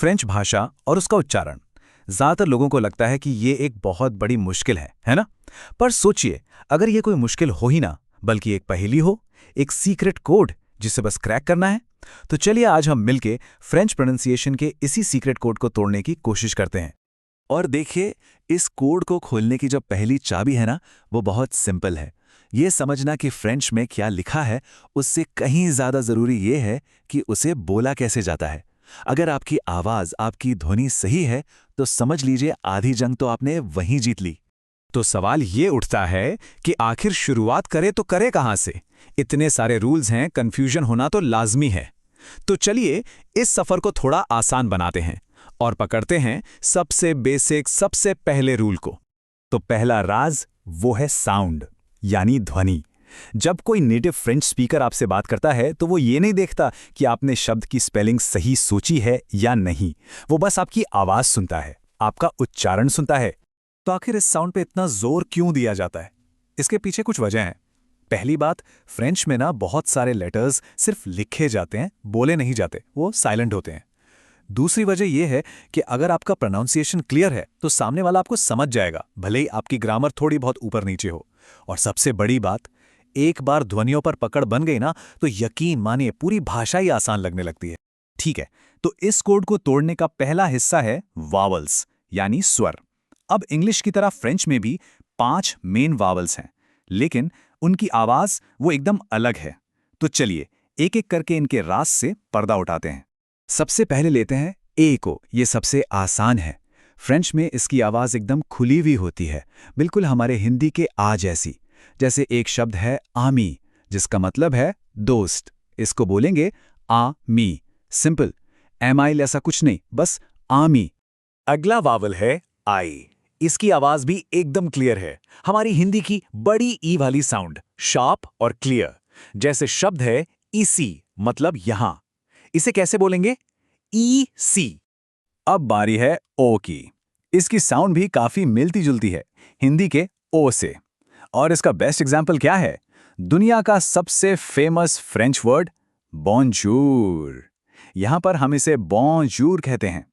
French भाषा और उसका उच्चारण। ज़्यादातर लोगों को लगता है कि ये एक बहुत बड़ी मुश्किल है ना? पर सोचिए, अगर ये कोई मुश्किल हो ही ना, बल्कि एक पहेली हो, एक सीक्रेट कोड जिसे बस क्रैक करना है, तो चलिए आज हम मिलके फ्रेंच प्रोनंसिएशन के इसी सीक्रेट कोड को तोड़ने की कोशिश करते हैं। और देखिए, इस कोड को खोलने की जो पहली चाबी है ना, वो बहुत सिंपल है। ये समझना कि फ्रेंच में क्या लिखा है, उससे कहीं ज़्यादा ज़रूरी ये है कि उसे बोला कैसे जाता है। अगर आपकी आवाज़, आपकी ध्वनि सही है, तो समझ लीजिए आधी जंग तो आपने वहीं जीत ली। तो सवाल ये उठता है कि आखिर शुरुआत करे तो करे कहाँ से? इतने सारे रूल्स हैं, कंफ्यूजन होना तो लाजमी है। तो चलिए इस सफ़र को थोड़ा आसान बनाते हैं और पकड़ते हैं सबसे बेसिक, सबसे पहले रूल को। तो पहला राज वो है साउंड, यानी ध्वनि। जब कोई नेटिव फ्रेंच स्पीकर आपसे बात करता है तो वो ये नहीं देखता कि आपने शब्द की स्पेलिंग सही सोची है या नहीं। वो बस आपकी आवाज़ सुनता है, आपका उच्चारण सुनता है। तो आखिर इस साउंड पे इतना जोर क्यों दिया जाता है? इसके पीछे कुछ वजह हैं। पहली बात, फ्रेंच में ना बहुत सारे लेटर्स सिर्फ लिखे जाते हैं, बोले नहीं जाते, वो साइलेंट होते हैं। दूसरी वजह यह है कि अगर आपका प्रोनाउंसिएशन क्लियर है तो सामने वाला आपको समझ जाएगा, भले ही आपकी ग्रामर थोड़ी बहुत ऊपर नीचे हो। और सबसे बड़ी बात, एक बार ध्वनियों पर पकड़ बन गई ना, तो यकीन मानिए पूरी भाषा ही आसान लगने लगती है। ठीक है, तो इस कोड को तोड़ने का पहला हिस्सा है वावल्स, यानी स्वर। अब इंग्लिश की तरह फ्रेंच में भी 5 मेन वावल्स हैं, लेकिन उनकी आवाज वो एकदम अलग है। तो चलिए एक एक करके इनके राज से पर्दा उठाते हैं। सबसे पहले लेते हैं ए को। ये सबसे आसान है। फ्रेंच में इसकी आवाज एकदम खुली हुई होती है, बिल्कुल हमारे हिंदी के आ जैसी। जैसे एक शब्द है आमी, जिसका मतलब है दोस्त। इसको बोलेंगे आ मी, सिंपल। एमाइल ऐसा कुछ नहीं, बस आमी। अगला वावल है आई। इसकी आवाज भी एकदम क्लियर है, हमारी हिंदी की बड़ी ई वाली साउंड, शार्प और क्लियर। जैसे शब्द है इसी, मतलब यहां। इसे कैसे बोलेंगे? ई सी। अब बारी है ओ की। इसकी साउंड भी काफी मिलती जुलती है हिंदी के ओ से। और इसका बेस्ट एग्जाम्पल क्या है? दुनिया का सबसे फेमस फ्रेंच वर्ड बॉन्जूर। यहां पर हम इसे बॉन्जूर कहते हैं।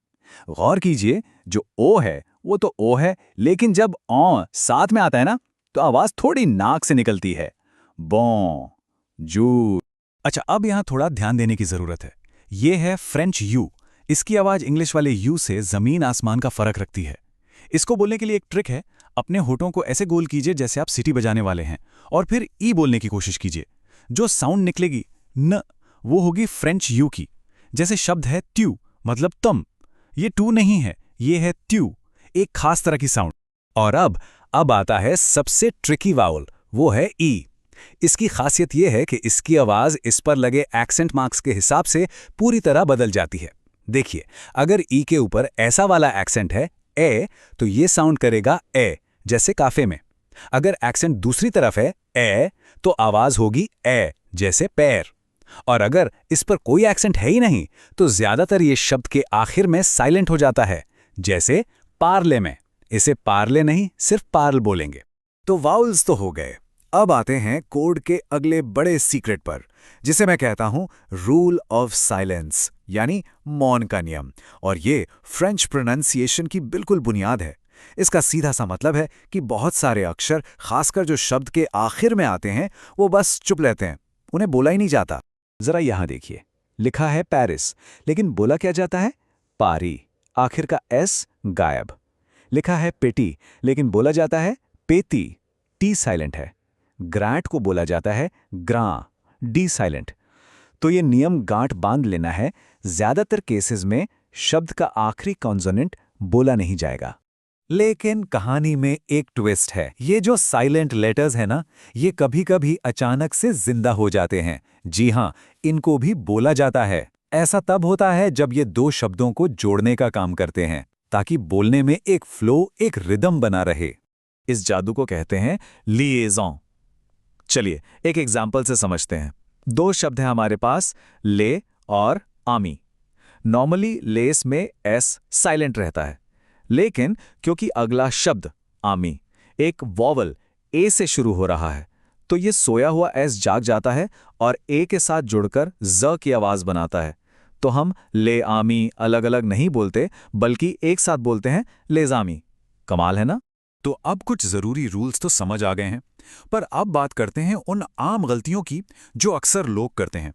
गौर कीजिए, जो ओ है वो तो ओ है, लेकिन जब औ साथ में आता है ना, तो आवाज थोड़ी नाक से निकलती है, बॉन्जूर। अच्छा, अब यहां थोड़ा ध्यान देने की जरूरत है। ये है फ्रेंच यू। इसकी आवाज इंग्लिश वाले यू से जमीन आसमान का फर्क रखती है। इसको बोलने के लिए एक ट्रिक है। अपने होठों को ऐसे गोल कीजिए जैसे आप सीटी बजाने वाले हैं, और फिर ई बोलने की कोशिश कीजिए। जो साउंड निकलेगी न, वो होगी फ्रेंच यू की। जैसे शब्द है ट्यू, मतलब तम। ये टू नहीं है, ये है ट्यू, एक खास तरह की साउंड। और अब आता है सबसे ट्रिकी वावल, वो है ई। इसकी खासियत यह है कि इसकी आवाज इस पर लगे एक्सेंट मार्क्स के हिसाब से पूरी तरह बदल जाती है। देखिए, अगर ई के ऊपर ऐसा वाला एक्सेंट है ए, तो ये साउंड करेगा ए, जैसे काफे में। अगर एक्सेंट दूसरी तरफ है ए, तो आवाज होगी ए, जैसे पैर। और अगर इस पर कोई एक्सेंट है ही नहीं, तो ज्यादातर ये शब्द के आखिर में साइलेंट हो जाता है, जैसे पार्ले में। इसे पार्ले नहीं, सिर्फ पार्ल बोलेंगे। तो वाउल्स तो हो गए। अब आते हैं कोड के अगले बड़े सीक्रेट पर, जिसे मैं कहता हूं रूल ऑफ साइलेंस, यानी मौन का नियम। और ये फ्रेंच प्रोनंसिएशन की बिल्कुल बुनियाद है। इसका सीधा सा मतलब है कि बहुत सारे अक्षर, खासकर जो शब्द के आखिर में आते हैं, वो बस चुप रहते हैं, उन्हें बोला ही नहीं जाता। जरा यहां देखिए, लिखा है पेरिस, लेकिन बोला क्या जाता है? पारी। आखिर का एस गायब। लिखा है पेटी, लेकिन बोला जाता है पेती, टी साइलेंट है। ग्रांट को बोला जाता है ग्रां, डी साइलेंट। तो ये नियम गांठ बांध लेना है, ज्यादातर केसेस में शब्द का आखिरी कॉन्सोनेंट बोला नहीं जाएगा। लेकिन कहानी में एक ट्विस्ट है। ये जो साइलेंट लेटर्स है ना, ये कभी कभी अचानक से जिंदा हो जाते हैं। जी हां, इनको भी बोला जाता है। ऐसा तब होता है जब ये दो शब्दों को जोड़ने का काम करते हैं, ताकि बोलने में एक फ्लो, एक रिदम बना रहे। इस जादू को कहते हैं लिएज़ॉन। चलिए एक एग्जाम्पल से समझते हैं। दो शब्द हैं हमारे पास, ले और आमी। नॉर्मली लेस में एस साइलेंट रहता है, लेकिन क्योंकि अगला शब्द आमी एक वॉवल ए से शुरू हो रहा है, तो ये सोया हुआ एस जाग जाता है और ए के साथ जुड़कर ज की आवाज बनाता है। तो हम ले आमी अलग अलग नहीं बोलते, बल्कि एक साथ बोलते हैं लेजामी। कमाल है ना? तो अब कुछ ज़रूरी रूल्स तो समझ आ गए हैं, पर अब बात करते हैं उन आम गलतियों की जो अक्सर लोग करते हैं।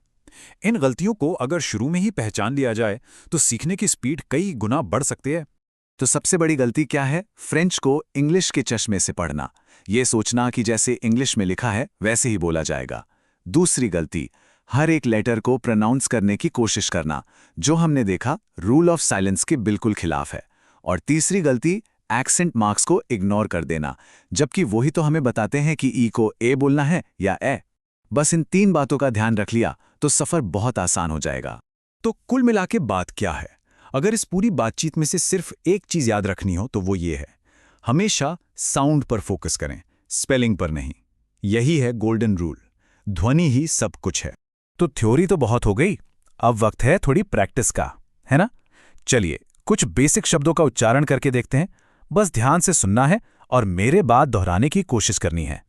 इन गलतियों को अगर शुरू में ही पहचान लिया जाए तो सीखने की स्पीड कई गुना बढ़ सकती है। तो सबसे बड़ी गलती क्या है? फ्रेंच को इंग्लिश के चश्मे से पढ़ना, ये सोचना कि जैसे इंग्लिश में लिखा है वैसे ही बोला जाएगा। दूसरी गलती, हर एक लेटर को प्रोनाउंस करने की कोशिश करना, जो हमने देखा रूल ऑफ साइलेंस के बिल्कुल खिलाफ है। और तीसरी गलती, एक्सेंट मार्क्स को इग्नोर कर देना, जबकि वही तो हमें बताते हैं कि ई को ए बोलना है या ए। बस इन 3 बातों का ध्यान रख लिया तो सफ़र बहुत आसान हो जाएगा। तो कुल मिला के बात क्या है? अगर इस पूरी बातचीत में से सिर्फ एक चीज़ याद रखनी हो तो वो ये है, हमेशा साउंड पर फोकस करें, स्पेलिंग पर नहीं। यही है गोल्डन रूल। ध्वनि ही सब कुछ है। तो थ्योरी तो बहुत हो गई, अब वक्त है थोड़ी प्रैक्टिस का, है ना? चलिए कुछ बेसिक शब्दों का उच्चारण करके देखते हैं। बस ध्यान से सुनना है और मेरे बाद दोहराने की कोशिश करनी है।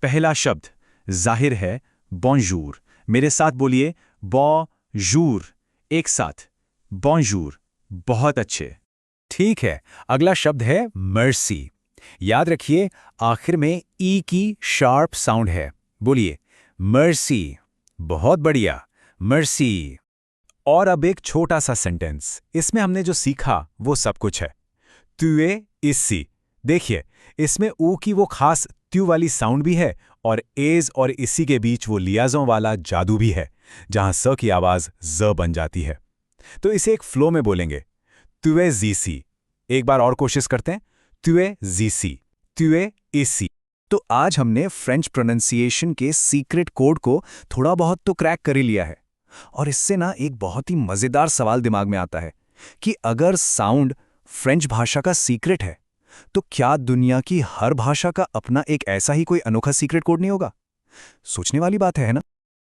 पहला शब्द जाहिर है बॉन्जूर। मेरे साथ बोलिए बॉन्जूर, एक साथ बॉन्जूर। बहुत अच्छे। ठीक है, अगला शब्द है मर्सी। याद रखिए आखिर में ई की शार्प साउंड है। बोलिए मर्सी। बहुत बढ़िया, मर्सी। और अब एक छोटा सा सेंटेंस, इसमें हमने जो सीखा वो सब कुछ है। तुए इसी। देखिए इसमें ऊ की वो खास त्यू वाली साउंड भी है और एज और इसी के बीच वो लियाजों वाला जादू भी है, जहां स की आवाज ज बन जाती है। तो इसे एक फ्लो में बोलेंगे, तुए जीसी। एक बार और कोशिश करते हैं, तुए जीसी, तुए इसी। तो आज हमने फ्रेंच प्रोनंसिएशन के सीक्रेट कोड को थोड़ा बहुत तो क्रैक कर ही लिया है। और इससे ना एक बहुत ही मजेदार सवाल दिमाग में आता है कि अगर साउंड फ्रेंच भाषा का सीक्रेट है, तो क्या दुनिया की हर भाषा का अपना एक ऐसा ही कोई अनोखा सीक्रेट कोड नहीं होगा? सोचने वाली बात है ना?